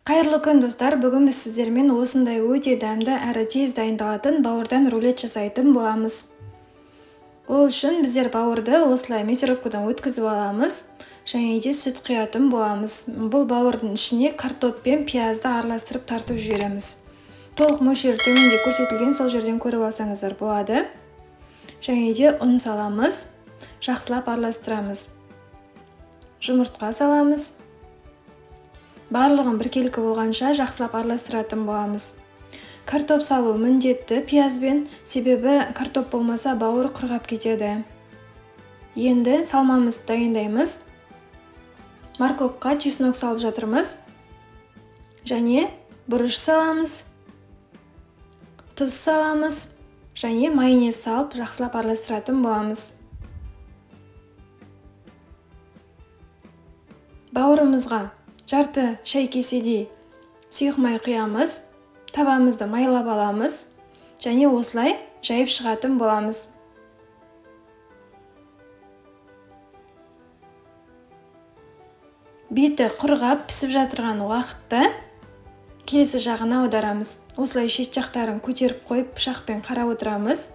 Қайырлы күн достар, бүгін біз сіздермен осындай өте дәмді әрі тез дайындалатын бауырдан рулет жасайтын боламыз. Ол үшін біздер бауырды осылай мясорубкадан өткізіп аламыз, және де сүт құятын боламыз. Бұл бауырдың ішіне картоп пен пиязды араластырып тартып жібереміз. Толық мөлшері төменде көрсетілген, сол жерден көріп алсаңыздар болады. Және де ұн саламыз, жақсылап араластырамыз. Жұмыртқа саламыз. Барлығын біркелкі болғанша жақсылап араластыратын боламыз. Картоп салу міндетті пиязбен, себебі картоп болмаса бауыр құрғап кетеді. Енді салмамызды дайындаймыз. Морковқа чеснок салып жатырмыз. Және бұрыш саламыз. Тұз саламыз. Және майонез салып жақсылап араластыратын боламыз. Бауырымызға жарты шай кеседей сұйық май құямыз, табамызды майлап аламыз, және осылай жайып шығатын боламыз. Беті құрғап пісіп жатырған уақытта келесі жағына аударамыз. Осылай шет жақтарын көтеріп қойып пышақпен қарап отырамыз.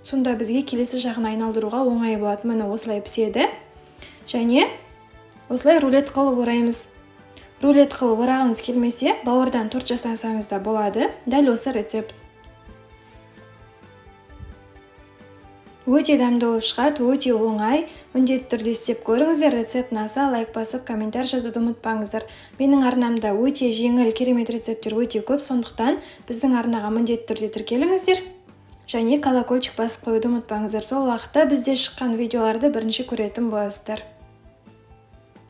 Сонда бізге келесі жағын айналдыруға оңай болады. Міне осылай піседі. Және осылай рулет қылып ораймыз. Рулет қылып орағыңыз келмесе, бауырдан торт жасасаңыз да болады. Дәл осы рецепт. Өте дәмді болып шығады, өте оңай. Міндетті түрде істеп көріңіздер. Рецепт ұнаса, лайк басып, комментарий жазуды ұмытпаңыздар. Менің арнамда өте жеңіл, керемет рецепттер өте көп, сондықтан біздің арнаға міндетті түрде тіркеліңіздер. Және колокольчик басып қоюды ұмытпаңыздар. Сол уақытта бізде шыққан видеоларды бірінші көретін боласыздар.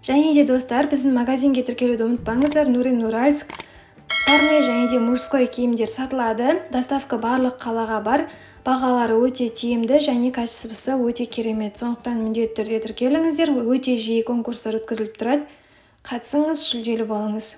Және де достар, біздің магазинге тіркелуді ұмытпаңыздар. Нурим Уральск, парный және де мужской киімдер сатылады. Доставка барлық қалаға бар. Бағалары өте тиімді және качествосы өте керемет. Сондықтан міндетті түрде тіркеліңіздер. Өте жиі конкурстар өткізіліп тұрады. Қатысыңыз, жүлделі болыңыз.